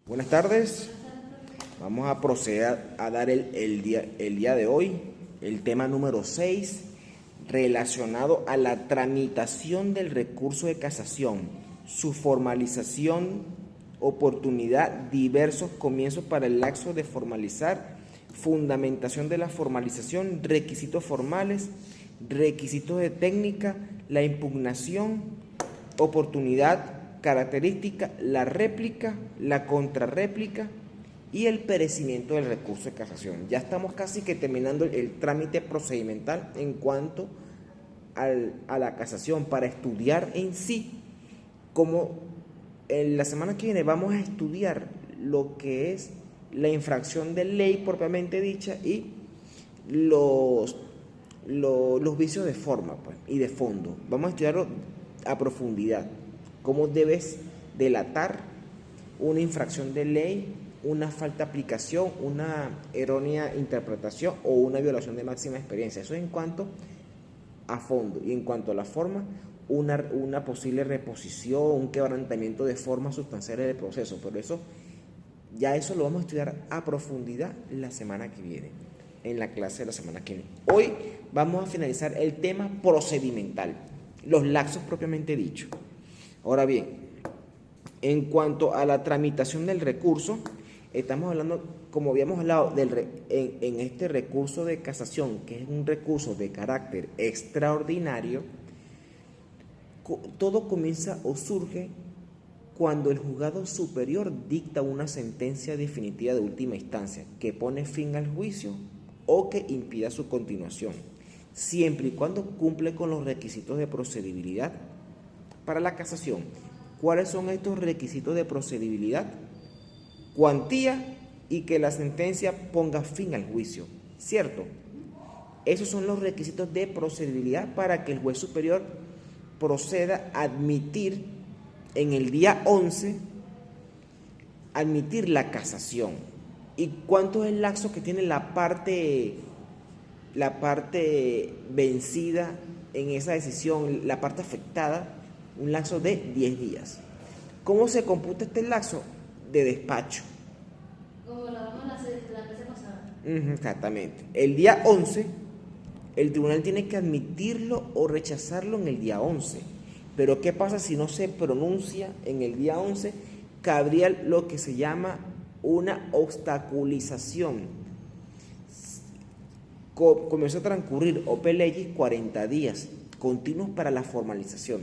Buenas tardes. Vamos a proceder a dar el día de hoy el tema número 6 relacionado a la tramitación del recurso de casación, su formalización, oportunidad, diversos comienzos para el lapso de formalizar, fundamentación de la formalización, requisitos formales, requisitos de técnica, la impugnación, oportunidad, característica, la réplica, la contrarréplica y el perecimiento del recurso de casación. Ya estamos casi que terminando el trámite procedimental en cuanto a la casación para estudiar en sí. Como en la semana que viene vamos a estudiar lo que es la infracción de ley propiamente dicha y los vicios de forma pues, y de fondo. Vamos a estudiarlo a profundidad. Cómo debes delatar una infracción de ley, una falta de aplicación, una errónea interpretación o una violación de máxima experiencia. Eso es en cuanto a fondo. Y en cuanto a la forma, una posible reposición, un quebrantamiento de formas sustanciales del proceso. Por eso, ya eso lo vamos a estudiar a profundidad la semana que viene, en la clase de la semana que viene. Hoy vamos a finalizar el tema procedimental, los lapsos propiamente dicho. Ahora bien, en cuanto a la tramitación del recurso, estamos hablando, como habíamos hablado, en este recurso de casación, que es un recurso de carácter extraordinario, todo comienza o surge cuando el juzgado superior dicta una sentencia definitiva de última instancia que pone fin al juicio o que impida su continuación, siempre y cuando cumple con los requisitos de procedibilidad para la casación. ¿Cuáles son estos requisitos de procedibilidad? Cuantía y que la sentencia ponga fin al juicio, ¿cierto? Esos son los requisitos de procedibilidad para que el juez superior proceda a admitir en el día 11, admitir la casación. ¿Y cuánto es el lapso que tiene la parte vencida en esa decisión, la parte afectada? Un lapso de 10 días. ¿Cómo se computa este lapso? De despacho. Como lo vamos a hacer la clase pasada. Exactamente. El día 11, el tribunal tiene que admitirlo o rechazarlo en el día 11. Pero ¿qué pasa si no se pronuncia en el día 11? Cabría lo que se llama una obstaculización. Comenzó a transcurrir OP Legis 40 días continuos para la formalización,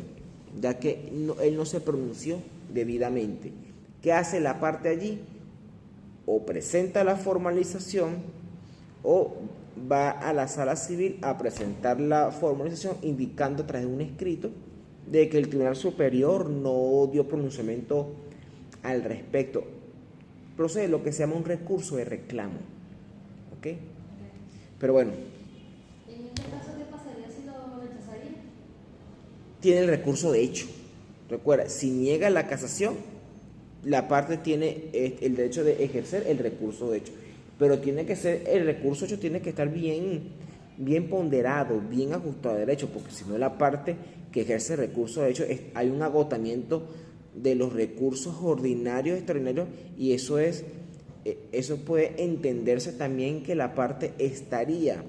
ya que él no se pronunció debidamente. ¿Qué hace la parte allí? O presenta la formalización o va a la sala civil a presentar la formalización indicando a través de un escrito de que el Tribunal Superior no dio pronunciamiento al respecto. Procede lo que se llama un recurso de reclamo. ¿Ok? Pero bueno. En este caso, ¿qué pasaría si lo rechazaría? Tiene el recurso de hecho. Recuerda, si niega la casación, la parte tiene el derecho de ejercer el recurso de hecho. Pero tiene que ser, el recurso hecho tiene que estar bien ponderado, bien ajustado a derecho, porque si no la parte que ejerce el recurso de hecho, hay un agotamiento de los recursos ordinarios, extraordinarios, y eso puede entenderse también que la parte estaría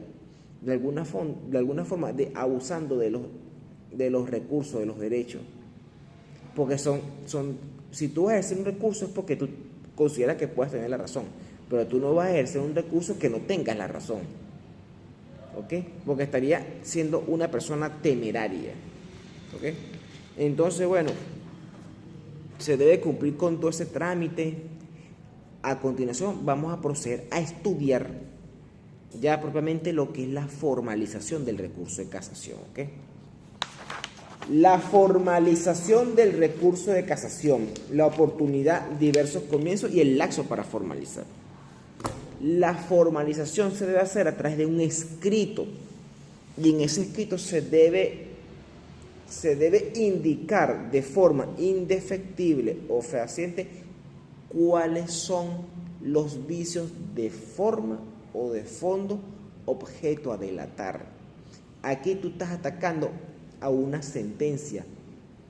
de alguna forma abusando de los recursos, de los derechos, porque si tú vas a ejercer un recurso es porque tú consideras que puedes tener la razón, pero tú no vas a ejercer un recurso que no tengas la razón, ¿ok? Porque estaría siendo una persona temeraria, ¿ok? Entonces, bueno, se debe cumplir con todo ese trámite. A continuación vamos a proceder a estudiar ya propiamente lo que es la formalización del recurso de casación, ¿ok? La formalización del recurso de casación, la oportunidad, diversos comienzos y el lapso para formalizar. La formalización se debe hacer a través de un escrito y en ese escrito se debe indicar de forma indefectible o fehaciente cuáles son los vicios de forma o de fondo objeto a delatar. Aquí tú estás atacando a una sentencia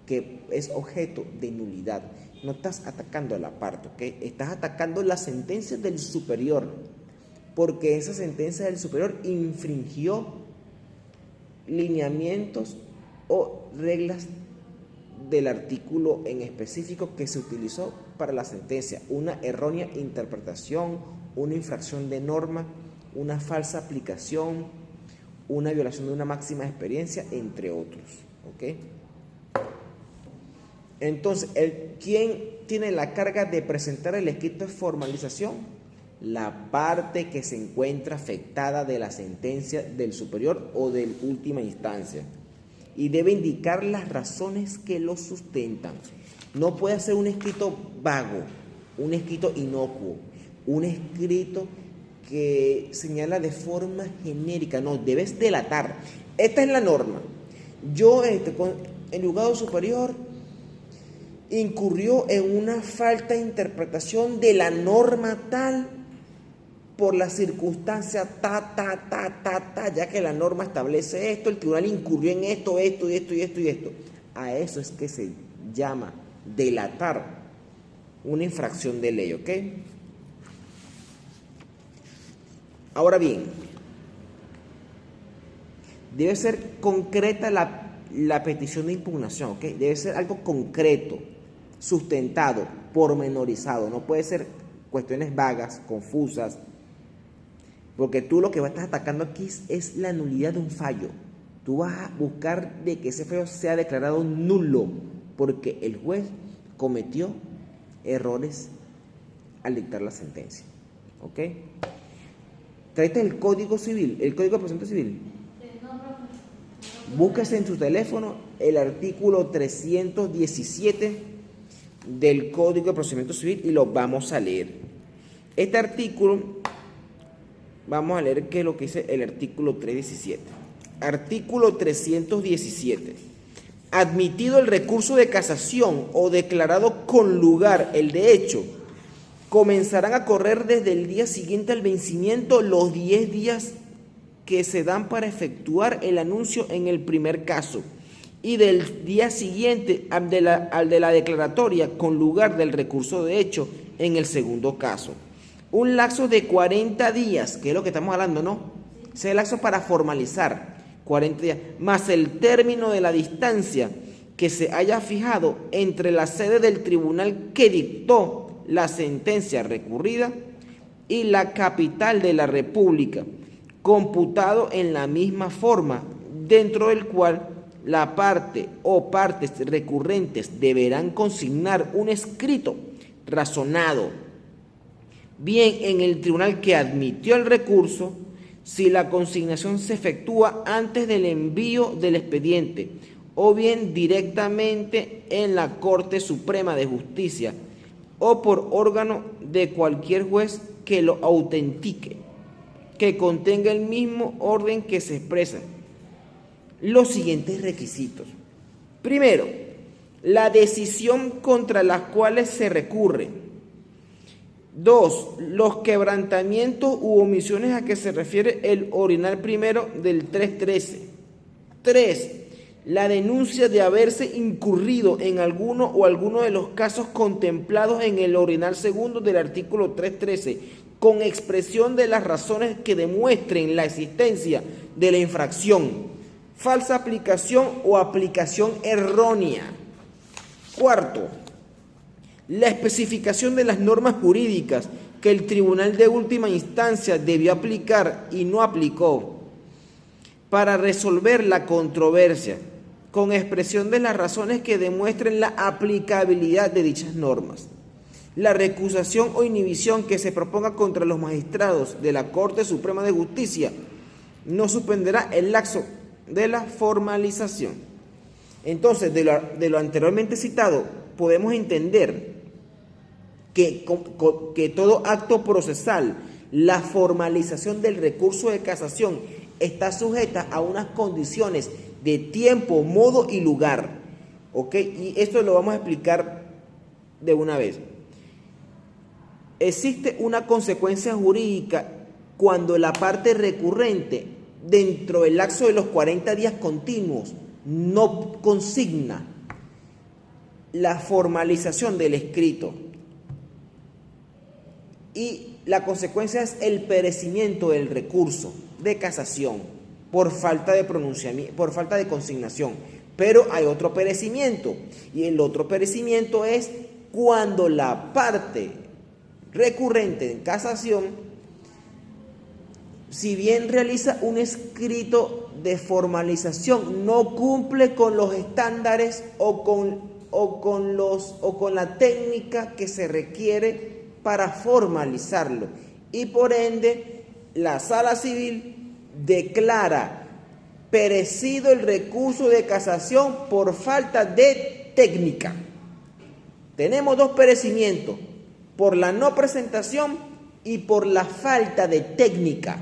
que es objeto de nulidad. No estás atacando a la parte, ¿ok? Estás atacando la sentencia del superior, porque esa sentencia del superior infringió lineamientos o reglas del artículo en específico que se utilizó para la sentencia, una errónea interpretación, una infracción de norma, una falsa aplicación, una violación de una máxima de experiencia, entre otros, ¿ok? Entonces, ¿quién tiene la carga de presentar el escrito de formalización? La parte que se encuentra afectada de la sentencia del superior o de última instancia, y debe indicar las razones que lo sustentan. No puede ser un escrito vago, un escrito inocuo, un escrito que señala de forma genérica. No, debes delatar. Esta es la norma. El juzgado superior incurrió en una falta de interpretación de la norma tal por la circunstancia ya que la norma establece esto, el tribunal incurrió en esto. A eso es que se llama delatar una infracción de ley, ¿ok? Ahora bien, debe ser concreta la petición de impugnación, ¿ok? Debe ser algo concreto, sustentado, pormenorizado. No puede ser cuestiones vagas, confusas, porque tú lo que estás atacando aquí es la nulidad de un fallo. Tú vas a buscar de que ese fallo sea declarado nulo, porque el juez cometió errores al dictar la sentencia, ¿ok? ¿Traiste el Código Civil, el Código de Procedimiento Civil? Búsquese en su teléfono el artículo 317 del Código de Procedimiento Civil y lo vamos a leer. Este artículo, vamos a leer qué es lo que dice el artículo 317. Artículo 317. Admitido el recurso de casación o declarado con lugar el de hecho, comenzarán a correr desde el día siguiente al vencimiento los 10 días que se dan para efectuar el anuncio en el primer caso, y del día siguiente al de la declaratoria con lugar del recurso de hecho en el segundo caso. Un lapso de 40 días, que es lo que estamos hablando, ¿no? Ese es el lapso para formalizar, 40 días, más el término de la distancia que se haya fijado entre la sede del tribunal que dictó la sentencia recurrida y la capital de la República, computado en la misma forma, dentro del cual la parte o partes recurrentes deberán consignar un escrito razonado, bien en el tribunal que admitió el recurso, si la consignación se efectúa antes del envío del expediente, o bien directamente en la Corte Suprema de Justicia, o por órgano de cualquier juez que lo autentique, que contenga el mismo orden que se expresa los siguientes requisitos. Primero, la decisión contra las cuales se recurre. 2. Los quebrantamientos u omisiones a que se refiere el original primero del 313. 3. La denuncia de haberse incurrido en alguno o alguno de los casos contemplados en el original segundo del artículo 313, con expresión de las razones que demuestren la existencia de la infracción, falsa aplicación o aplicación errónea. 4. La especificación de las normas jurídicas que el tribunal de última instancia debió aplicar y no aplicó para resolver la controversia, con expresión de las razones que demuestren la aplicabilidad de dichas normas. La recusación o inhibición que se proponga contra los magistrados de la Corte Suprema de Justicia no suspenderá el lapso de la formalización. Entonces, de lo anteriormente citado, podemos entender que todo acto procesal, la formalización del recurso de casación, está sujeta a unas condiciones de tiempo, modo y lugar, ¿ok? Y esto lo vamos a explicar de una vez. Existe una consecuencia jurídica cuando la parte recurrente, dentro del lapso de los 40 días continuos, no consigna la formalización del escrito y la consecuencia es el perecimiento del recurso de casación por falta de pronunciamiento, por falta de consignación. Pero hay otro perecimiento, y el otro perecimiento es cuando la parte recurrente en casación, si bien realiza un escrito de formalización, no cumple con los estándares o con la técnica que se requiere para formalizarlo, y por ende la Sala Civil declara perecido el recurso de casación por falta de técnica. Tenemos dos perecimientos, por la no presentación y por la falta de técnica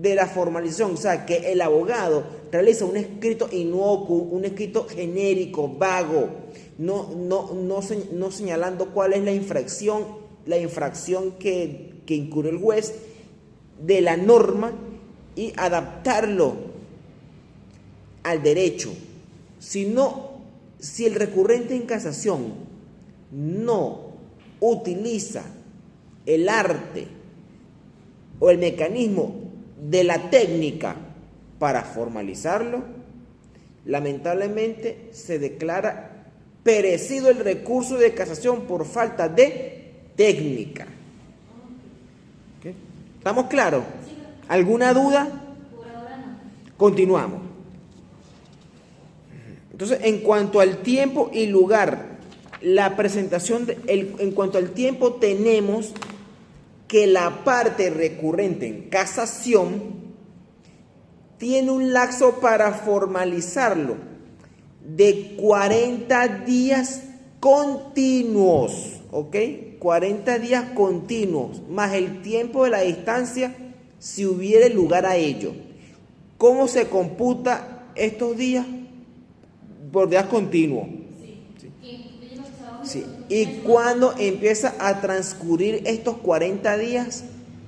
de la formalización. O sea, que el abogado realiza un escrito inocuo, un escrito genérico, vago, no señalando cuál es la infracción que incurre el juez de la norma, y adaptarlo al derecho. Si el recurrente en casación no utiliza el arte o el mecanismo de la técnica para formalizarlo, lamentablemente se declara perecido el recurso de casación por falta de técnica. ¿Okay? ¿Estamos claros? ¿Alguna duda? Por ahora no. Continuamos. Entonces, en cuanto al tiempo y lugar, la presentación, en cuanto al tiempo, tenemos que la parte recurrente en casación tiene un lapso para formalizarlo de 40 días continuos, ¿ok? 40 días continuos, más el tiempo de la distancia si hubiere lugar a ello. ¿Cómo se computa estos días? Por días continuos. Sí. ¿Y cuándo empieza a transcurrir estos 40 días?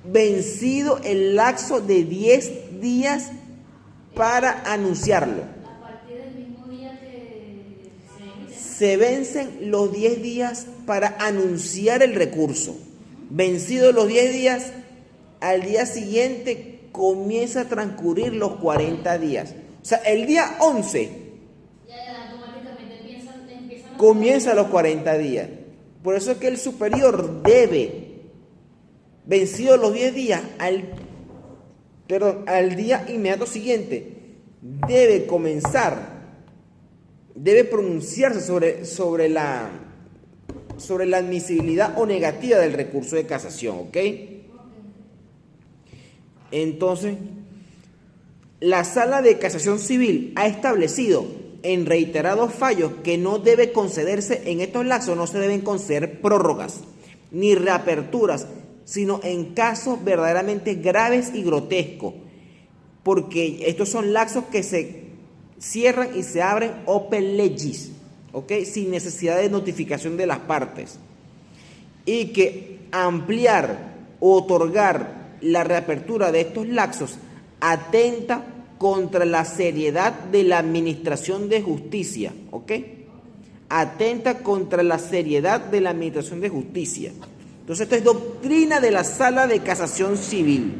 Vencido el lapso de 10 días para anunciarlo. A partir del mismo día que se vencen los 10 días para anunciar el recurso. Vencidos los 10 días, al día siguiente comienza a transcurrir los 40 días. O sea, el día 11 comienza los 40 días. Por eso es que el superior debe, vencidos los 10 días, al día inmediato siguiente, debe pronunciarse sobre la admisibilidad o negativa del recurso de casación, ¿ok? Entonces, la Sala de Casación Civil ha establecido en reiterados fallos que no debe concederse en estos lapsos, no se deben conceder prórrogas ni reaperturas, sino en casos verdaderamente graves y grotescos, porque estos son lapsos que se cierran y se abren open legis, ¿ok? Sin necesidad de notificación de las partes, y que ampliar o otorgar la reapertura de estos lapsos atenta contra la seriedad de la administración de justicia, ¿ok? Atenta contra la seriedad de la administración de justicia. Entonces, esto es doctrina de la Sala de Casación Civil.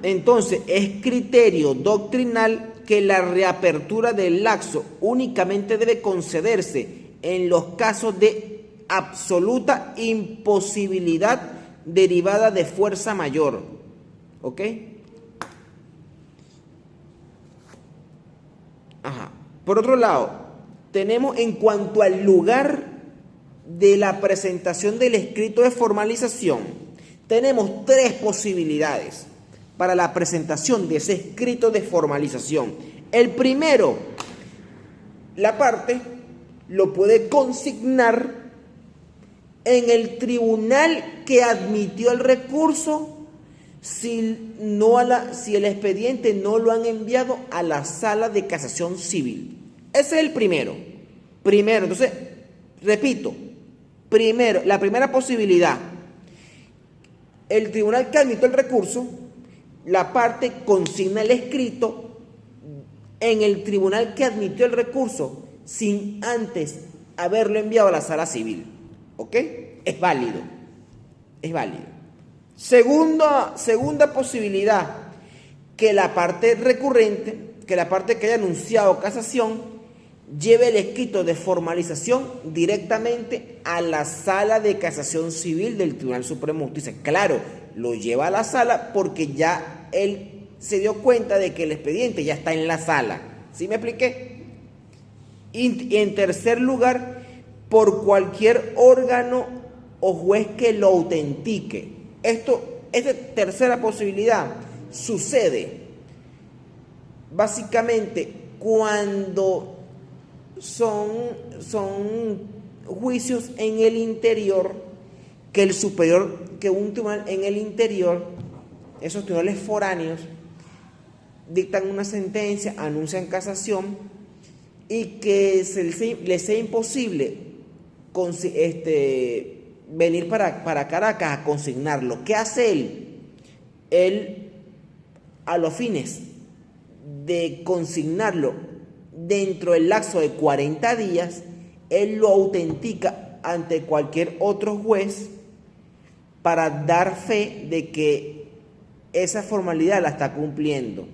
Entonces, es criterio doctrinal que la reapertura del lapso únicamente debe concederse en los casos de absoluta imposibilidad derivada de fuerza mayor. ¿Ok? Ajá. Por otro lado, tenemos en cuanto al lugar de la presentación del escrito de formalización, tenemos tres posibilidades para la presentación de ese escrito de formalización. El primero, la parte lo puede consignar en el tribunal que admitió el recurso si el expediente no lo han enviado a la Sala de Casación Civil. Ese es el primero. Entonces, repito, la primera posibilidad, el tribunal que admitió el recurso, la parte consigna el escrito en el tribunal que admitió el recurso sin antes haberlo enviado a la sala civil. ¿Ok? Es válido. Es válido. Segunda posibilidad, que la parte recurrente, que la parte que haya anunciado casación, lleve el escrito de formalización directamente a la sala de casación civil del Tribunal Supremo de Justicia. Claro, lo lleva a la sala porque ya él se dio cuenta de que el expediente ya está en la sala. ¿Sí me expliqué? Y en tercer lugar, por cualquier órgano o juez que lo autentique. Esta tercera posibilidad sucede básicamente cuando son juicios en el interior, que un tribunal en el interior, esos tribunales foráneos, dictan una sentencia, anuncian casación y que les sea imposible venir para Caracas a consignarlo. ¿Qué hace él? Él, a los fines de consignarlo dentro del lapso de 40 días, él lo autentica ante cualquier otro juez para dar fe de que esa formalidad la está cumpliendo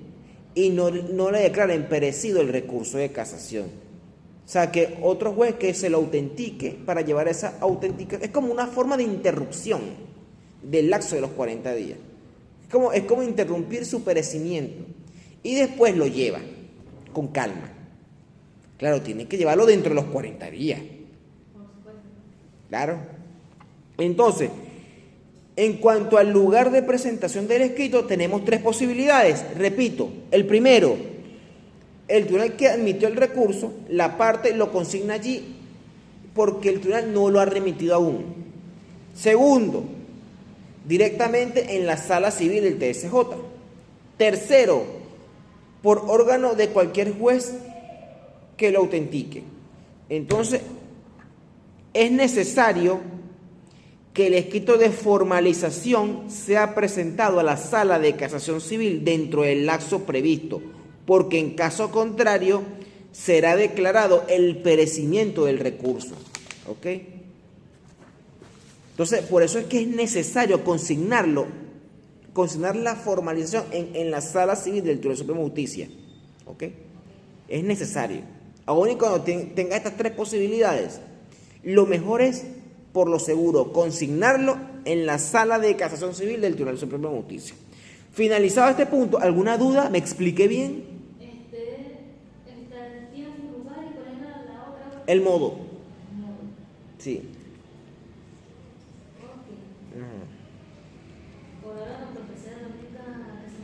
y no le declara imperecido el recurso de casación. O sea, que otro juez que se lo autentique para llevar esa autenticación. Es como una forma de interrupción del lapso de los 40 días. Es como interrumpir su perecimiento. Y después lo lleva con calma. Claro, tiene que llevarlo dentro de los 40 días. Claro. Entonces, en cuanto al lugar de presentación del escrito, tenemos tres posibilidades. Repito, el primero, el tribunal que admitió el recurso, la parte lo consigna allí porque el tribunal no lo ha remitido aún. Segundo, directamente en la sala civil del TSJ. Tercero, por órgano de cualquier juez que lo autentique. Entonces, es necesario que el escrito de formalización sea presentado a la sala de casación civil dentro del lapso previsto, porque en caso contrario será declarado el perecimiento del recurso. ¿Ok? Entonces, por eso es que es necesario consignar la formalización en la sala civil del Tribunal Supremo de Justicia. ¿Ok? Es necesario. Aún y cuando tenga estas tres posibilidades, lo mejor es, por lo seguro, consignarlo en la sala de casación civil del Tribunal Supremo de Justicia. Finalizado este punto, ¿alguna duda? ¿Me expliqué bien? ¿Tiene un lugar y cuál es la otra? El modo. Sí.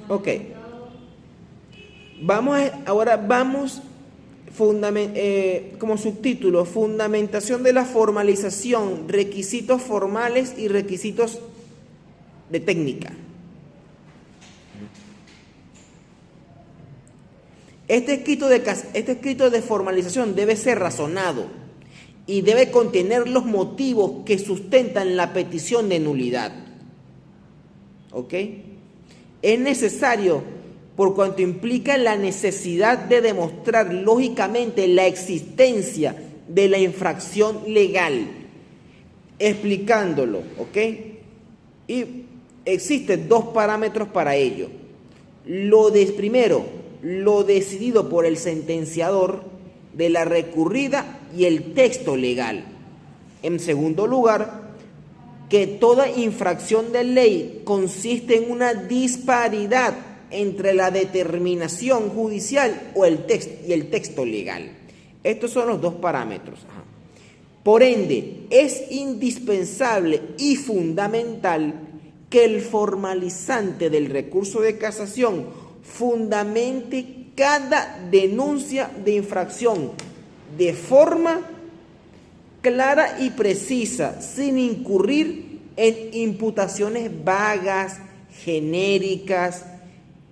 Ok. Vamos como subtítulo, fundamentación de la formalización, requisitos formales y requisitos de técnica. Este escrito de formalización debe ser razonado y debe contener los motivos que sustentan la petición de nulidad. ¿Ok? Es necesario por cuanto implica la necesidad de demostrar lógicamente la existencia de la infracción legal, explicándolo, ¿ok? Y existen dos parámetros para ello. Primero, lo decidido por el sentenciador de la recurrida y el texto legal. En segundo lugar, que toda infracción de ley consiste en una disparidad entre la determinación judicial y el texto legal. Estos son los dos parámetros. Por ende, es indispensable y fundamental que el formalizante del recurso de casación fundamente cada denuncia de infracción de forma clara y precisa, sin incurrir en imputaciones vagas, genéricas,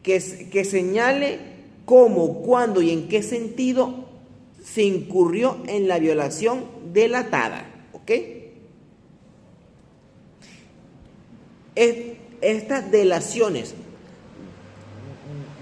que señale cómo, cuándo y en qué sentido se incurrió en la violación delatada. ¿Ok? Estas delaciones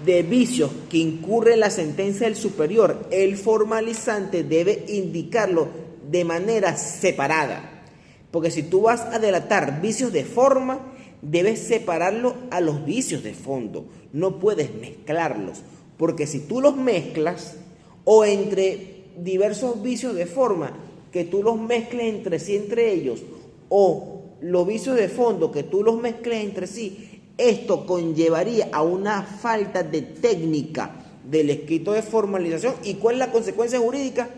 de vicios que incurre la sentencia del superior, el formalizante debe indicarlo de manera separada. Porque si tú vas a delatar vicios de forma, debes separarlo a los vicios de fondo. No puedes mezclarlos. Porque si tú los mezclas, o entre diversos vicios de forma, que tú los mezcles entre sí, entre ellos, o los vicios de fondo, que tú los mezcles entre sí, esto conllevaría a una falta de técnica del escrito de formalización. ¿Y cuál es la consecuencia jurídica?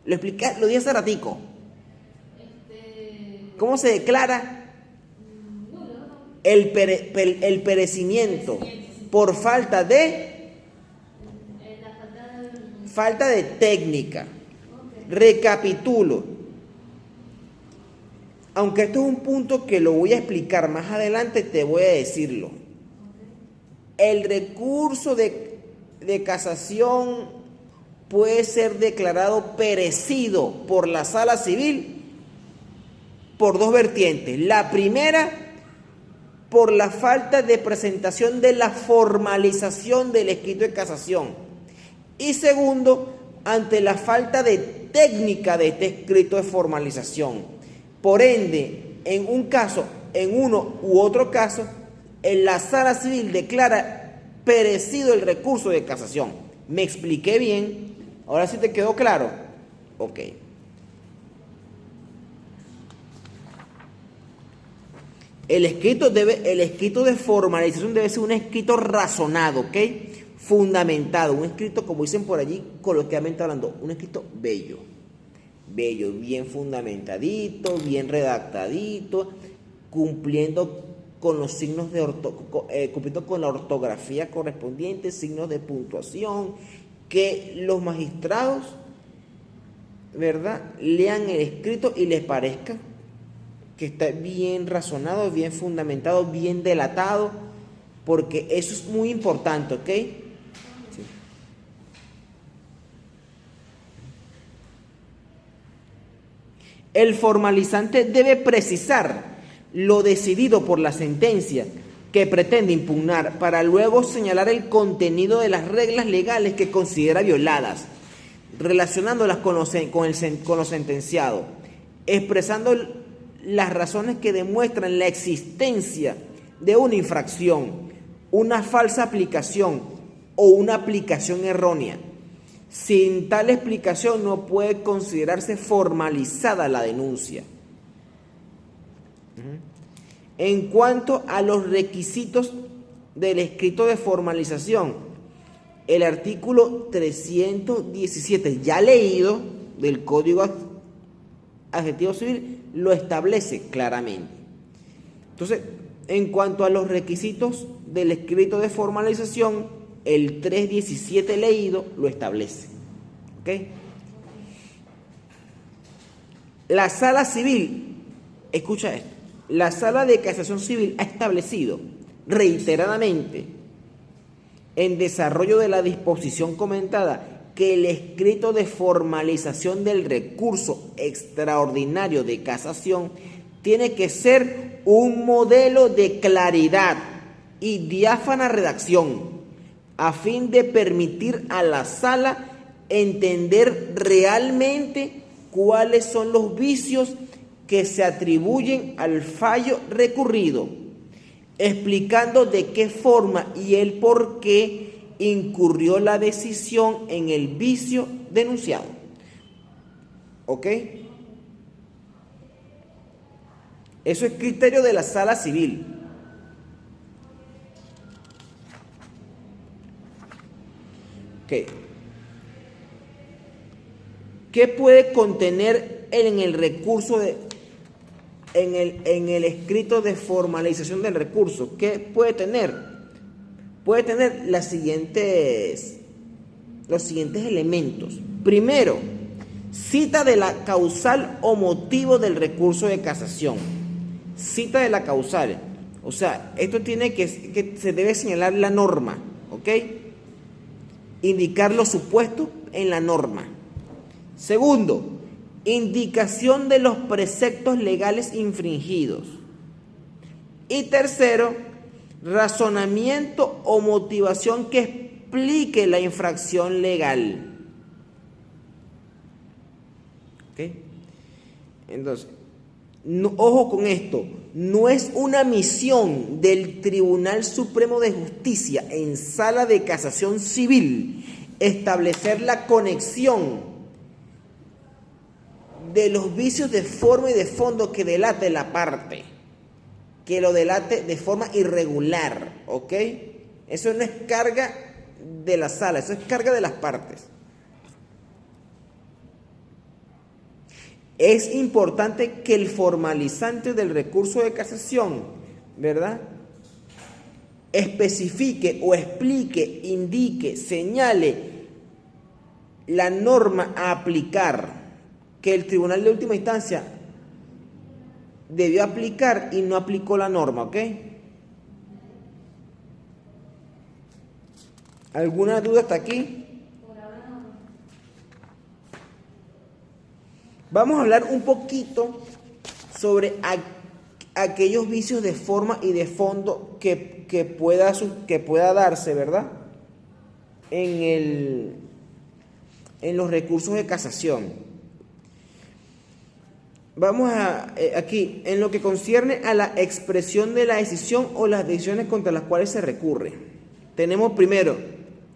Lo expliqué, lo dije hace ratico. ¿Cómo se declara el perecimiento? Por falta de técnica. Recapitulo. Aunque esto es un punto que lo voy a explicar más adelante, te voy a decirlo. El recurso de casación puede ser declarado perecido por la sala civil por dos vertientes. La primera, por la falta de presentación de la formalización del escrito de casación. Y segundo, ante la falta de técnica de este escrito de formalización. Por ende, en un caso, en uno u otro caso, en la sala civil declara perecido el recurso de casación. ¿Me expliqué bien? ¿Ahora sí te quedó claro? Ok. El escrito de formalización debe ser un escrito razonado, ¿ok? Fundamentado, un escrito, como dicen por allí, coloquialmente hablando, un escrito bello. Bello, bien fundamentadito, bien redactadito, cumpliendo con los signos cumpliendo con la ortografía correspondiente, signos de puntuación, que los magistrados, ¿verdad?, lean el escrito y les parezca que está bien razonado, bien fundamentado, bien delatado, porque eso es muy importante, ¿ok? Sí. El formalizante debe precisar lo decidido por la sentencia que pretende impugnar para luego señalar el contenido de las reglas legales que considera violadas, relacionándolas con lo sentenciado, expresando las razones que demuestran la existencia de una infracción, una falsa aplicación o una aplicación errónea. Sin tal explicación no puede considerarse formalizada la denuncia. En cuanto a los requisitos del escrito de formalización, el artículo 317, ya leído, del Código Adjetivo Civil, lo establece claramente. Entonces, en cuanto a los requisitos del escrito de formalización, el 317 leído lo establece. ¿Ok? La sala civil, escucha esto, la sala de casación civil ha establecido reiteradamente, en desarrollo de la disposición comentada, que el escrito de formalización del recurso extraordinario de casación tiene que ser un modelo de claridad y diáfana redacción, a fin de permitir a la sala entender realmente cuáles son los vicios que se atribuyen al fallo recurrido, explicando de qué forma y el por qué incurrió la decisión en el vicio denunciado. ¿Ok? Eso es criterio de la sala civil. ¿Qué? ¿Qué puede contener en el recurso en el escrito de formalización del recurso? ¿Qué puede tener? Puede tener los siguientes elementos. Primero, cita de la causal o motivo del recurso de casación. Cita de la causal. O sea, esto tiene que se debe señalar la norma, ¿ok? Indicar los supuestos en la norma. Segundo, indicación de los preceptos legales infringidos. Y tercero, razonamiento o motivación que explique la infracción legal. ¿Ok? Entonces, ojo con esto, no es una misión del Tribunal Supremo de Justicia en sala de casación civil establecer la conexión de los vicios de forma y de fondo que delate la parte, que lo delate de forma irregular, ¿ok? Eso no es carga de la sala, eso es carga de las partes. Es importante que el formalizante del recurso de casación, ¿verdad?, especifique o explique, indique, señale la norma a aplicar que el tribunal de última instancia debió aplicar y no aplicó la norma, ¿ok? ¿Alguna duda hasta aquí? Vamos a hablar un poquito sobre aquellos vicios de forma y de fondo que pueda darse, ¿verdad?, en los recursos de casación. Vamos aquí, en lo que concierne a la expresión de la decisión o las decisiones contra las cuales se recurre. Tenemos primero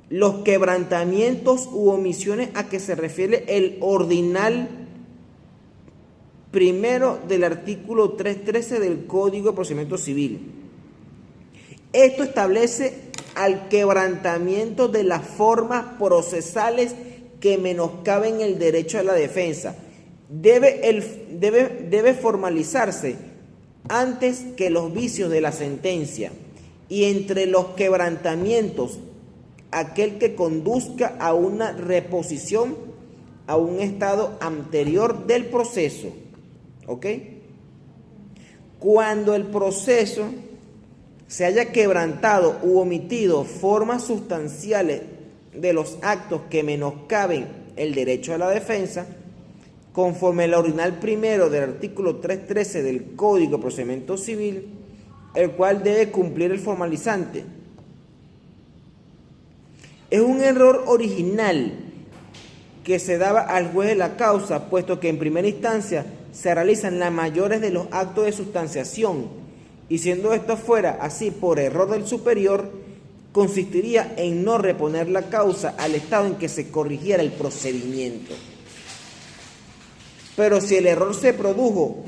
los quebrantamientos u omisiones a que se refiere el ordinal primero del artículo 313 del Código de Procedimiento Civil. Esto establece al quebrantamiento de las formas procesales que menoscaben el derecho a la defensa. Debe formalizarse antes que los vicios de la sentencia, y entre los quebrantamientos aquel que conduzca a una reposición a un estado anterior del proceso. ¿Ok? Cuando el proceso se haya quebrantado u omitido formas sustanciales de los actos que menoscaben el derecho a la defensa, conforme al ordinal primero del artículo 313 del Código de Procedimiento Civil, el cual debe cumplir el formalizante. Es un error original que se daba al juez de la causa, puesto que en primera instancia se realizan la mayores de los actos de sustanciación, y siendo esto fuera así por error del superior, consistiría en no reponer la causa al estado en que se corrigiera el procedimiento. Pero si el error se produjo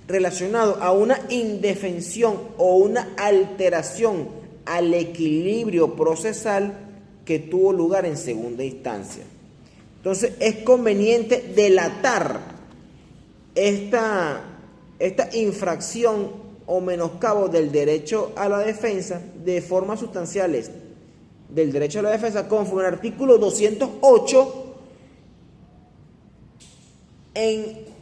relacionado a una indefensión o una alteración al equilibrio procesal que tuvo lugar en segunda instancia, entonces es conveniente delatar esta infracción o menoscabo del derecho a la defensa de formas sustanciales del derecho a la defensa conforme al artículo 208 en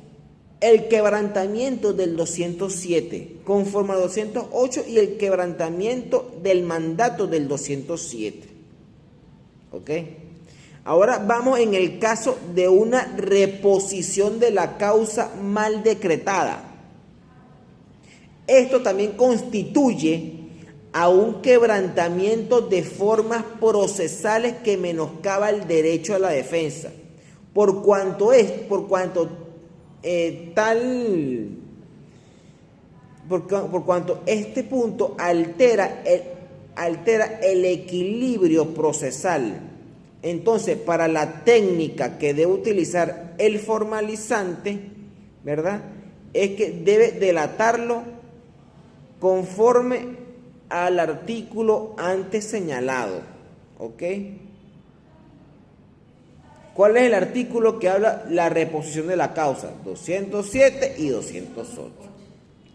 el quebrantamiento del 207, conforme al 208 y el quebrantamiento del mandato del 207. ¿Ok? Ahora vamos en el caso de una reposición de la causa mal decretada. Esto también constituye a un quebrantamiento de formas procesales que menoscaba el derecho a la defensa, por cuanto este punto altera el equilibrio procesal. Entonces, para la técnica que debe utilizar el formalizante, ¿verdad?, es que debe delatarlo conforme al artículo antes señalado. ¿Ok? ¿Cuál es el artículo que habla la reposición de la causa? 207 y 208.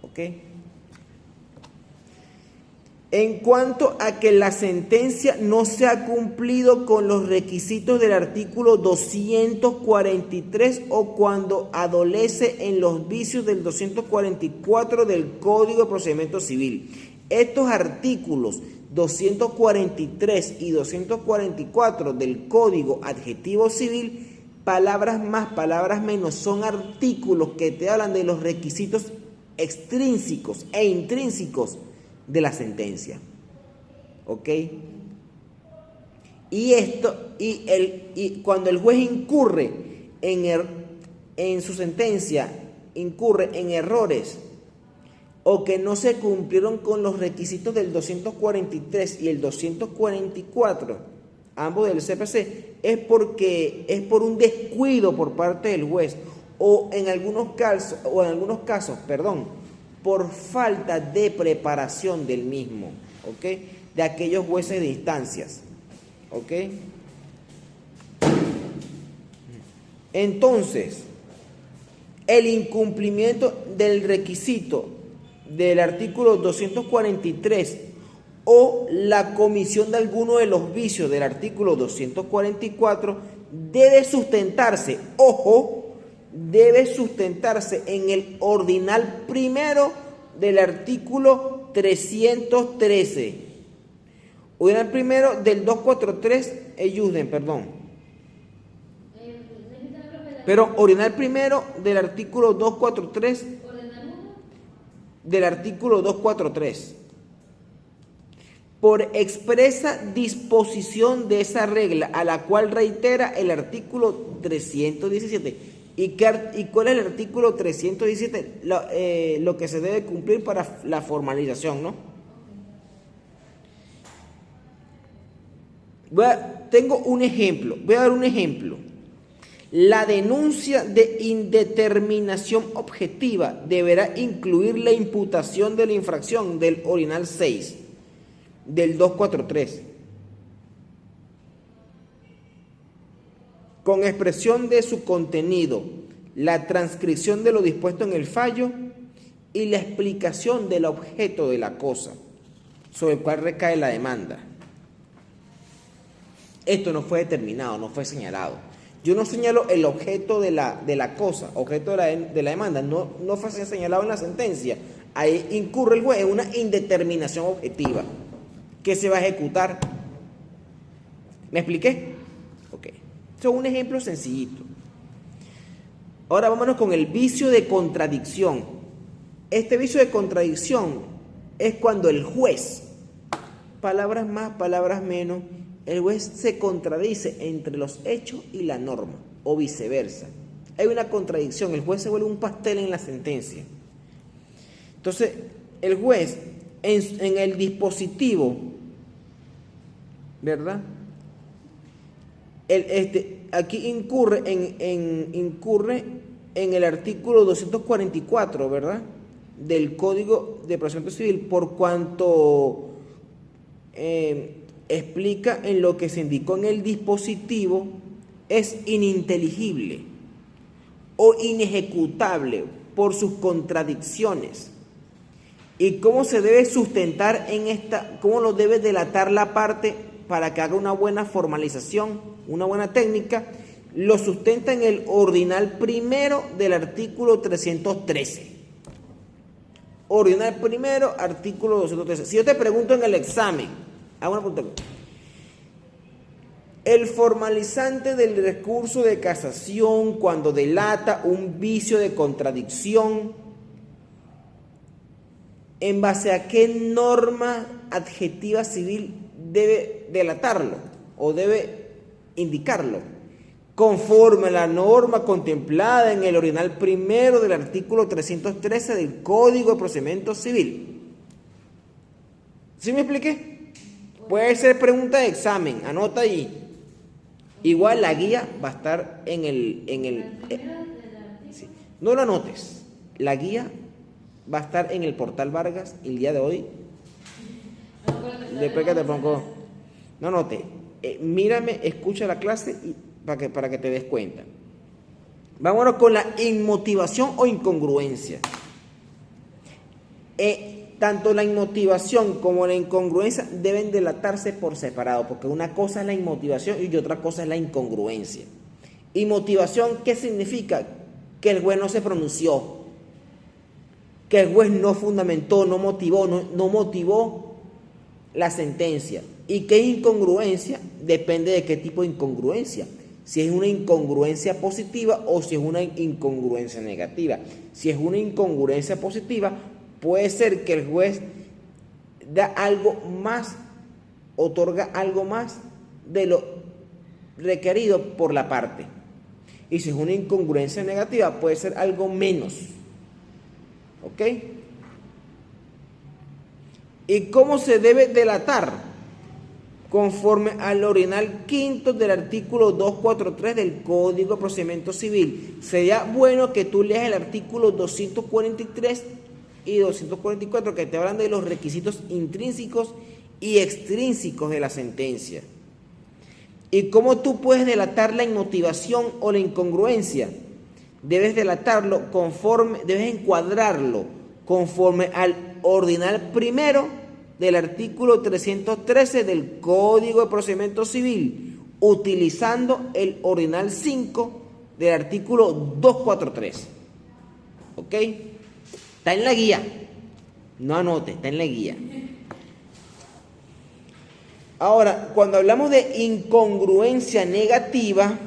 ¿Ok? En cuanto a que la sentencia no se ha cumplido con los requisitos del artículo 243 o cuando adolece en los vicios del 244 del Código de Procedimiento Civil. Estos artículos 243 y 244 del Código Adjetivo Civil, palabras más, palabras menos, son artículos que te hablan de los requisitos extrínsecos e intrínsecos de la sentencia. ¿Ok? Y cuando el juez incurre en su sentencia, incurre en errores o que no se cumplieron con los requisitos del 243 y el 244, ambos del CPC, es por un descuido por parte del juez o en algunos casos, por falta de preparación del mismo, ¿ok? De aquellos jueces de instancias, ¿ok? Entonces, el incumplimiento del requisito del artículo 243 o la comisión de alguno de los vicios del artículo 244 debe sustentarse, debe sustentarse en el ordinal primero del artículo 313. Ordinal primero del 243, Pero ordinal primero del artículo 243, del artículo 243. Por expresa disposición de esa regla, a la cual reitera el artículo 317. ¿Y cuál es el artículo 317? Lo que se debe cumplir para la formalización, ¿no? Tengo un ejemplo, voy a dar un ejemplo. La denuncia de indeterminación objetiva deberá incluir la imputación de la infracción del ordinal 6 del 243, con expresión de su contenido, la transcripción de lo dispuesto en el fallo y la explicación del objeto de la cosa sobre el cual recae la demanda. Esto no fue determinado, no fue señalado. Yo no señalo el objeto de la cosa, objeto de la demanda, no fue señalado en la sentencia. Ahí incurre el juez en una indeterminación objetiva que se va a ejecutar. ¿Me expliqué? Ok. Eso es un ejemplo sencillito. Ahora vámonos con el vicio de contradicción. Este vicio de contradicción es cuando el juez, palabras más, palabras menos, el juez se contradice entre los hechos y la norma, o viceversa. Hay una contradicción, el juez se vuelve un pastel en la sentencia. Entonces, el juez, en el dispositivo, ¿verdad? Aquí incurre en el artículo 244, ¿verdad? Del Código de Procedimiento Civil, por cuanto explica en lo que se indicó en el dispositivo es ininteligible o inejecutable por sus contradicciones. ¿Y cómo se debe sustentar cómo lo debe delatar la parte para que haga una buena formalización, una buena técnica? Lo sustenta en el ordinal primero del artículo 313. Ordinal primero, artículo 213. Si yo te pregunto en el examen, hago una pregunta. El formalizante del recurso de casación, cuando delata un vicio de contradicción, ¿en base a qué norma adjetiva civil debe delatarlo o debe indicarlo? Conforme a la norma contemplada en el ordinal primero del artículo 313 del Código de Procedimiento Civil. ¿Sí me expliqué? Puede ser pregunta de examen, anota ahí. Igual la guía va a estar en el sí. No lo anotes. La guía va a estar en el portal Vargas el día de hoy. Después que te pongo. No anote. Mírame, escucha la clase y para que te des cuenta. Vámonos con la inmotivación o incongruencia. Tanto la inmotivación como la incongruencia deben delatarse por separado, porque una cosa es la inmotivación y otra cosa es la incongruencia. Inmotivación, ¿qué significa? Que el juez no se pronunció, que el juez no fundamentó, no motivó la sentencia. ¿Y qué incongruencia? Depende de qué tipo de incongruencia. Si es una incongruencia positiva o si es una incongruencia negativa. Si es una incongruencia positiva, puede ser que el juez da algo más, otorga algo más de lo requerido por la parte. Y si es una incongruencia negativa, puede ser algo menos. ¿Ok? ¿Y cómo se debe delatar? Conforme al original quinto del artículo 243 del Código de Procedimiento Civil. Sería bueno que tú leas el artículo 243 y 244, que te hablan de los requisitos intrínsecos y extrínsecos de la sentencia. ¿Y cómo tú puedes delatar la inmotivación o la incongruencia? Debes delatarlo conforme, debes encuadrarlo conforme al ordinal primero del artículo 313 del Código de Procedimiento Civil, utilizando el ordinal 5 del artículo 243. ¿Ok? Está en la guía. No anote, está en la guía. Ahora, cuando hablamos de incongruencia negativa,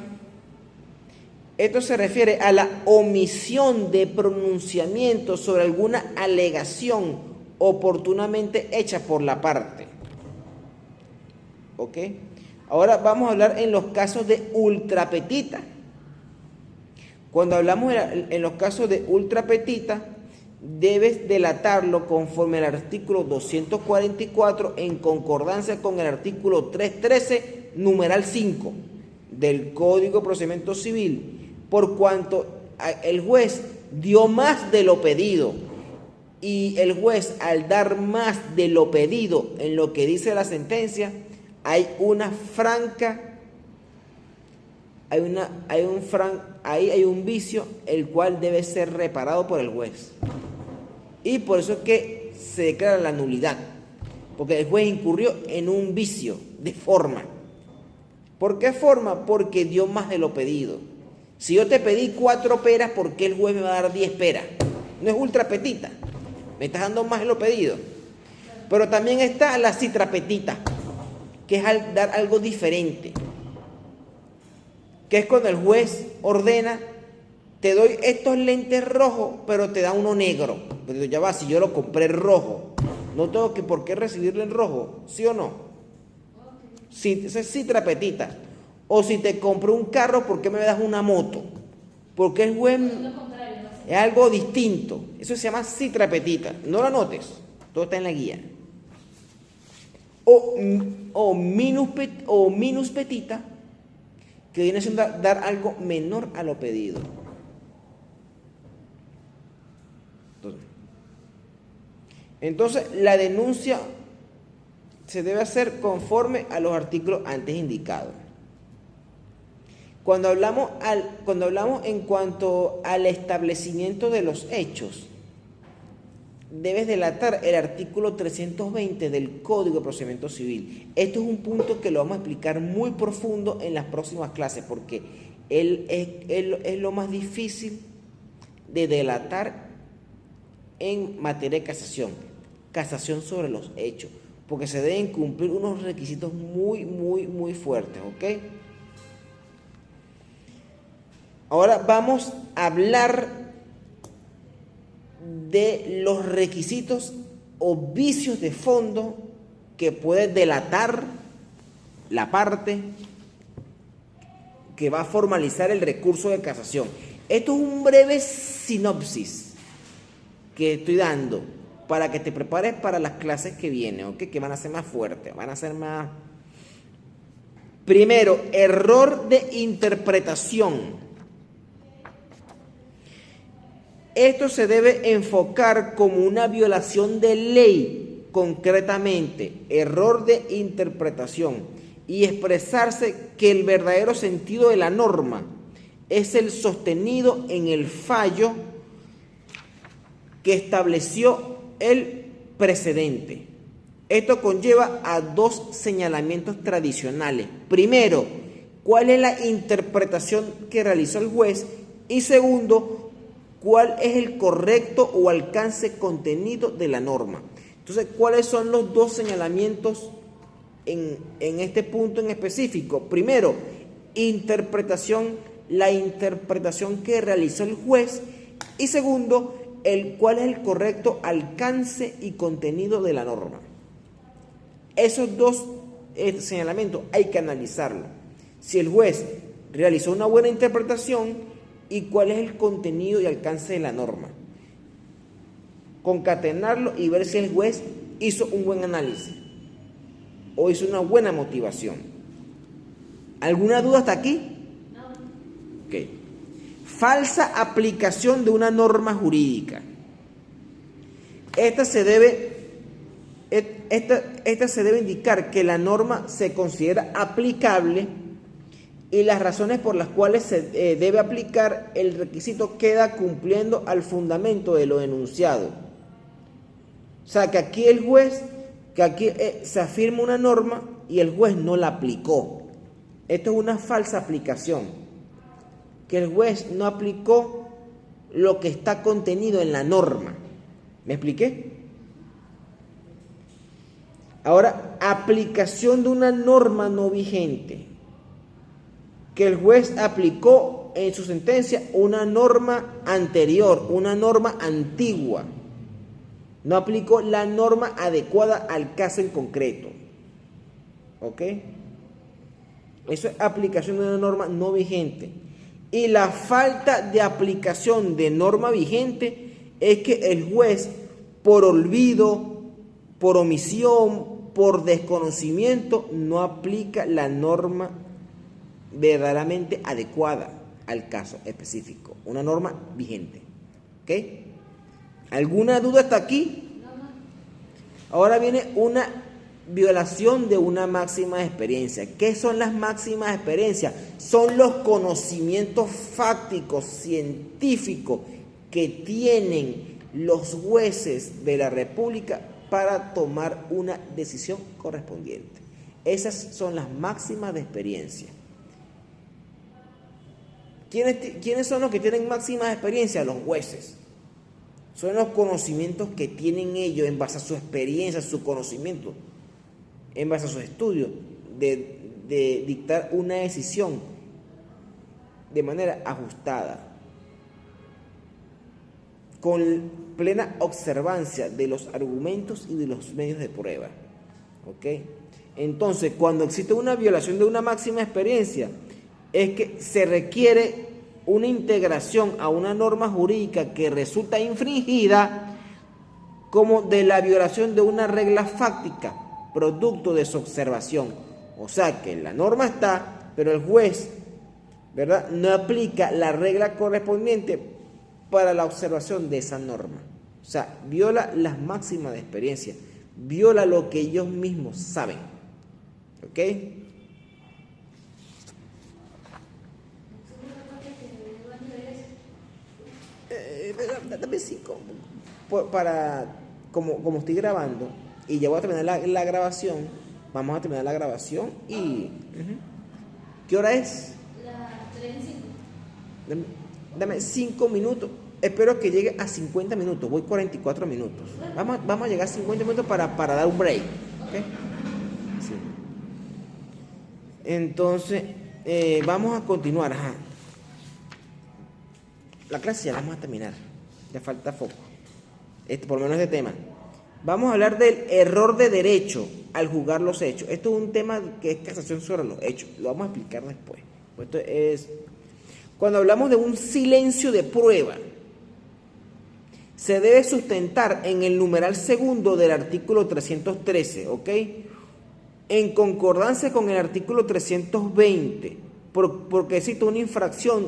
esto se refiere a la omisión de pronunciamiento sobre alguna alegación oportunamente hecha por la parte. ¿Ok? Ahora vamos a hablar en los casos de ultra petita. Cuando hablamos en los casos de ultra petita, debes delatarlo conforme al artículo 244 en concordancia con el artículo 313, numeral 5 del Código de Procedimiento Civil, por cuanto el juez dio más de lo pedido. Y el juez, al dar más de lo pedido en lo que dice la sentencia, hay un vicio el cual debe ser reparado por el juez. Y por eso es que se declara la nulidad, porque el juez incurrió en un vicio de forma. ¿Por qué forma? Porque dio más de lo pedido. Si yo te pedí 4 peras, ¿por qué el juez me va a dar 10 peras? No es ultra petita, me estás dando más de lo pedido. Pero también está la citrapetita, que es dar algo diferente, que es cuando el juez ordena: te doy estos lentes rojos, pero te da uno negro. Pero ya va, si yo lo compré rojo, no tengo por qué recibirlo en rojo, ¿sí o no? Sí, esa es citrapetita. O si te compré un carro, ¿por qué me das una moto? Porque el juez es algo distinto. Eso se llama citrapetita. No lo anotes, todo está en la guía. O minus petita, que viene siendo dar algo menor a lo pedido. Entonces, la denuncia se debe hacer conforme a los artículos antes indicados. Cuando hablamos en cuanto al establecimiento de los hechos, debes delatar el artículo 320 del Código de Procedimiento Civil. Esto es un punto que lo vamos a explicar muy profundo en las próximas clases, porque él es lo más difícil de delatar en materia de casación sobre los hechos, porque se deben cumplir unos requisitos muy fuertes, ¿ok? Ahora vamos a hablar de los requisitos o vicios de fondo que puede delatar la parte que va a formalizar el recurso de casación. Esto es un breve sinopsis que estoy dando para que te prepares para las clases que vienen, ¿ok? Que van a ser más fuertes, van a ser más... Primero, error de interpretación. Esto se debe enfocar como una violación de ley, concretamente, error de interpretación, y expresarse que el verdadero sentido de la norma es el sostenido en el fallo que estableció el precedente. Esto conlleva a 2 señalamientos tradicionales. Primero, ¿cuál es la interpretación que realizó el juez? Y segundo, ¿cuál es el correcto o alcance contenido de la norma? Entonces, ¿cuáles son los 2 señalamientos en este punto en específico? Primero, la interpretación que realizó el juez. Y segundo, cuál es el correcto alcance y contenido de la norma. esos dos señalamientos hay que analizarlo. Si el juez realizó una buena interpretación y cuál es el contenido y alcance de la norma. Concatenarlo y ver si el juez hizo un buen análisis o hizo una buena motivación. ¿Alguna duda hasta aquí? No. Ok. Falsa aplicación de una norma jurídica. Esta se debe indicar que la norma se considera aplicable y las razones por las cuales se debe aplicar el requisito queda cumpliendo al fundamento de lo denunciado. O sea, que aquí se afirma una norma y el juez no la aplicó. Esto es una falsa aplicación. Que el juez no aplicó lo que está contenido en la norma. ¿Me expliqué? Ahora, aplicación de una norma no vigente. Que el juez aplicó en su sentencia una norma anterior, una norma antigua. No aplicó la norma adecuada al caso en concreto. ¿Ok? Eso es aplicación de una norma no vigente. Y la falta de aplicación de norma vigente es que el juez, por olvido, por omisión, por desconocimiento, no aplica la norma verdaderamente adecuada al caso específico. Una norma vigente. ¿Ok? ¿Alguna duda hasta aquí? Ahora viene una violación de una máxima de experiencia. ¿Qué son las máximas de experiencia? Son los conocimientos fácticos, científicos que tienen los jueces de la República para tomar una decisión correspondiente. Esas son las máximas de experiencia. ¿Quiénes son los que tienen máximas de experiencia? Los jueces. Son los conocimientos que tienen ellos en base a su experiencia, su conocimiento, en base a sus estudios, de dictar una decisión de manera ajustada, con plena observancia de los argumentos y de los medios de prueba. ¿Ok? Entonces, cuando existe una violación de una máxima experiencia, es que se requiere una integración a una norma jurídica que resulta infringida, como de la violación de una regla fáctica, producto de su observación. O sea que la norma está, pero el juez, ¿verdad?, no aplica la regla correspondiente para la observación de esa norma. O sea, viola las máximas de experiencia, viola lo que ellos mismos saben. ¿Ok? Dame 5 como estoy grabando y ya voy a terminar la grabación. Vamos a terminar la grabación y ¿qué hora es? Las 3:05. Dame 5 minutos. Espero que llegue a 50 minutos. Voy 44 minutos. Vamos a llegar a 50 minutos para dar un break. ¿Okay? Sí. Entonces, vamos a continuar. Ajá. La clase ya la vamos a terminar. Ya falta foco. Por lo menos este tema. Vamos a hablar del error de derecho al juzgar los hechos. Esto es un tema que es casación sobre los hechos. Lo vamos a explicar después. Esto es cuando hablamos de un silencio de prueba. Se debe sustentar en el numeral segundo del artículo 313, ¿ok? En concordancia con el artículo 320, porque existe una infracción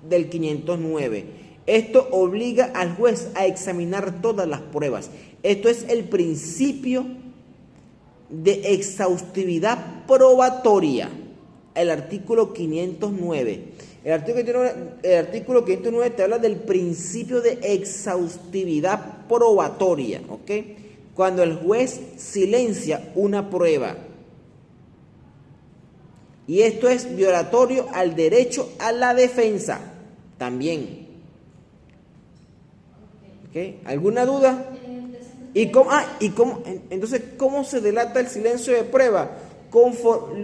del 509. Esto obliga al juez a examinar todas las pruebas. Esto es el principio de exhaustividad probatoria, el artículo 509. El artículo 509 te habla del principio de exhaustividad probatoria, ¿ok? Cuando el juez silencia una prueba. Y esto es violatorio al derecho a la defensa también. ¿Ok? ¿Alguna duda? Entonces, ¿cómo se delata el silencio de prueba?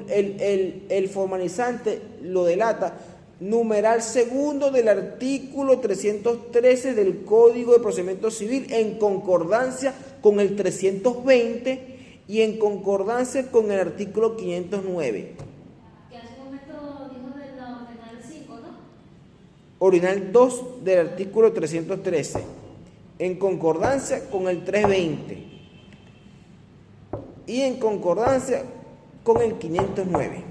El formalizante lo delata. Numeral segundo del artículo 313 del Código de Procedimiento Civil en concordancia con el 320 y en concordancia con el artículo 509. Que hace un momento dijo de la ordenal 5, ¿no? Ordinal 2 del artículo 313, en concordancia con el 320 y en concordancia con el 509.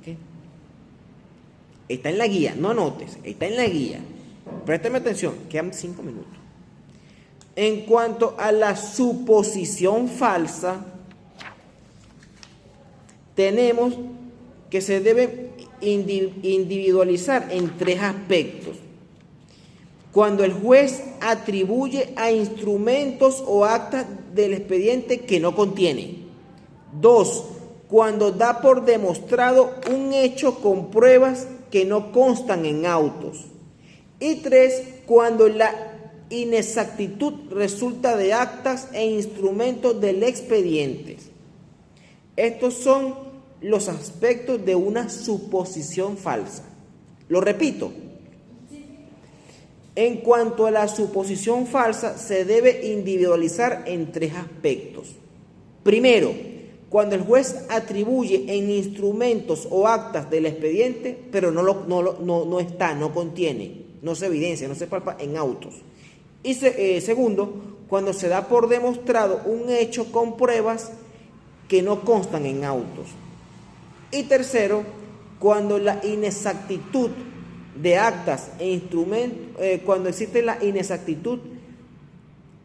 ¿Okay? Está en la guía, no anotes, está en la guía. Préstame atención, quedan 5 minutos. En cuanto a la suposición falsa, tenemos que se debe individualizar en 3 aspectos. Cuando el juez atribuye a instrumentos o actas del expediente que no contiene. 2. Cuando da por demostrado un hecho con pruebas que no constan en autos. Y 3. Cuando la inexactitud resulta de actas e instrumentos del expediente. Estos son los aspectos de una suposición falsa. Lo repito. En cuanto a la suposición falsa, se debe individualizar en 3 aspectos. Primero, cuando el juez atribuye en instrumentos o actas del expediente, pero no está, no contiene, no se evidencia, no se palpa en autos. Y segundo, cuando se da por demostrado un hecho con pruebas que no constan en autos. Y tercero, cuando la inexactitud de actas e instrumentos, cuando existe la inexactitud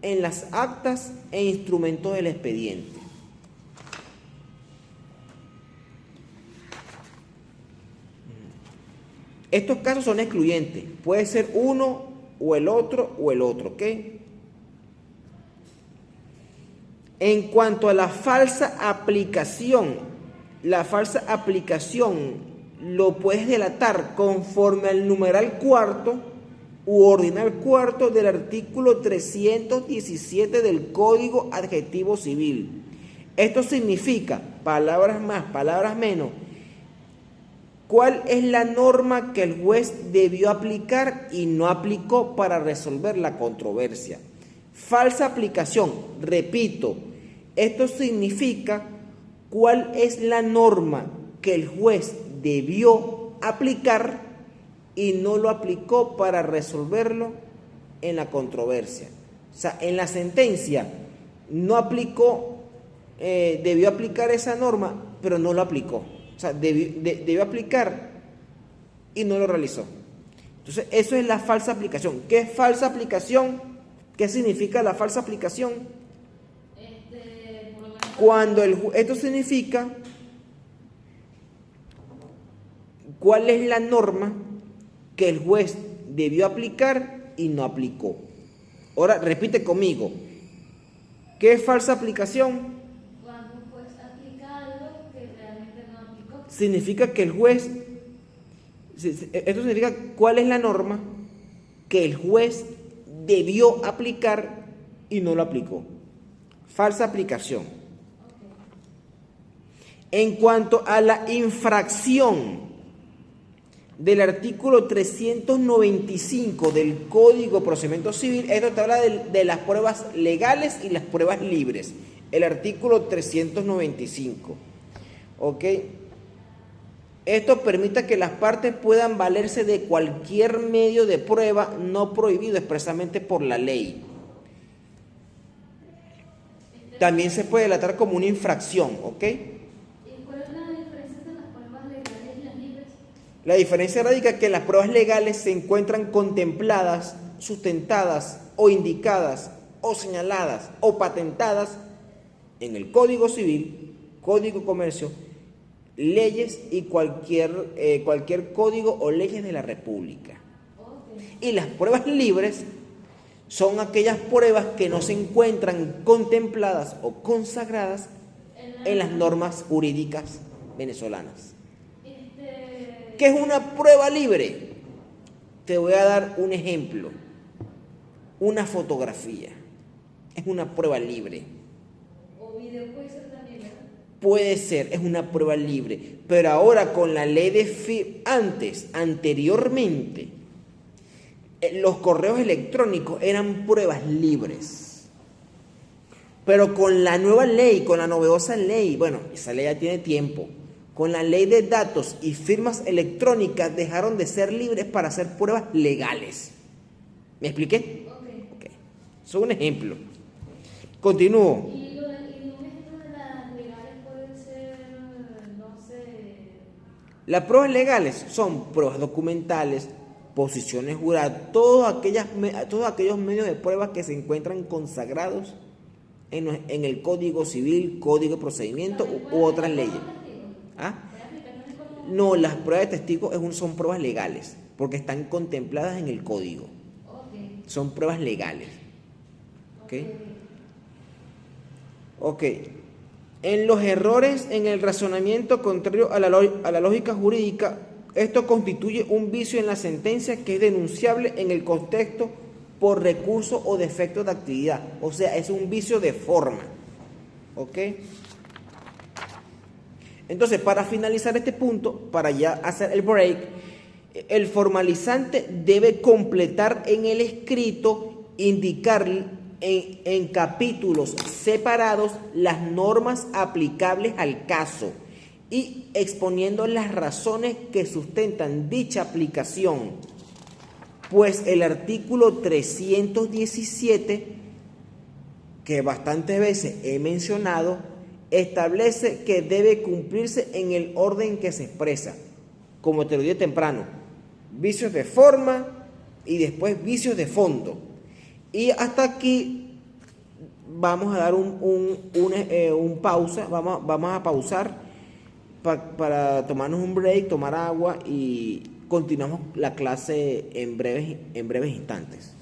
en las actas e instrumentos del expediente. Estos casos son excluyentes, puede ser uno o el otro, ¿ok? En cuanto a la falsa aplicación lo puedes delatar conforme al numeral 4 u ordinal 4 del artículo 317 del Código Adjetivo Civil. Esto significa, palabras más, palabras menos, ¿cuál es la norma que el juez debió aplicar y no aplicó para resolver la controversia? Falsa aplicación, repito, esto significa cuál es la norma que el juez debió aplicar y no lo aplicó para resolverlo en la controversia. O sea, en la sentencia no aplicó, debió aplicar esa norma, pero no lo aplicó. O sea, debió aplicar y no lo realizó. Entonces, eso es la falsa aplicación. ¿Qué es falsa aplicación? ¿Qué significa la falsa aplicación? Esto significa cuál es la norma que el juez debió aplicar y no aplicó. Ahora, repite conmigo. ¿Qué es falsa aplicación? Cuando un juez aplica algo que realmente no aplicó. Significa que el juez, esto significa cuál es la norma que el juez debió aplicar y no lo aplicó. Falsa aplicación. En cuanto a la infracción del artículo 395 del Código de Procedimiento Civil, esto te habla de las pruebas legales y las pruebas libres. El artículo 395. ¿Ok? Esto permite que las partes puedan valerse de cualquier medio de prueba no prohibido expresamente por la ley. También se puede delatar como una infracción, ¿ok? ¿Y cuál es la diferencia entre las pruebas legales y las libres? La diferencia radica en que las pruebas legales se encuentran contempladas, sustentadas o indicadas o señaladas o patentadas en el Código Civil, Código de Comercio, leyes y cualquier código o leyes de la República. Okay. Y las pruebas libres son aquellas pruebas que no se encuentran contempladas o consagradas en las normas jurídicas venezolanas. ¿Qué es una prueba libre? Te voy a dar un ejemplo. Una fotografía es una prueba libre. O video puede ser también, ¿verdad? Puede ser, es una prueba libre. Pero ahora con la ley de anteriormente, los correos electrónicos eran pruebas libres. Pero con la nueva ley, con la novedosa ley, bueno, esa ley ya tiene tiempo, con la ley de datos y firmas electrónicas dejaron de ser libres para hacer pruebas legales. ¿Me expliqué? Ok. Ok. Eso es un ejemplo. Continúo. Y un ejemplo de las legales pueden ser, no sé. Las pruebas legales son pruebas documentales, posiciones juradas, todos aquellos medios de prueba que se encuentran consagrados en el Código Civil, Código de Procedimiento u otras leyes. ¿Ah? No, las pruebas de testigos son pruebas legales, porque están contempladas en el Código. Ok. Son pruebas legales. ¿Ok? Ok. En los errores en el razonamiento contrario a la lógica jurídica, esto constituye un vicio en la sentencia que es denunciable en el contexto por recurso o defecto de actividad. O sea, es un vicio de forma. ¿Ok? Entonces, para finalizar este punto, para ya hacer el break, el formalizante debe completar en el escrito, indicar en capítulos separados las normas aplicables al caso y exponiendo las razones que sustentan dicha aplicación. Pues el artículo 317, que bastantes veces he mencionado, establece que debe cumplirse en el orden que se expresa. Como te lo dije temprano, vicios de forma y después vicios de fondo. Y hasta aquí vamos a dar un pausa, vamos a pausar para tomarnos un break, tomar agua y continuamos la clase en breves instantes.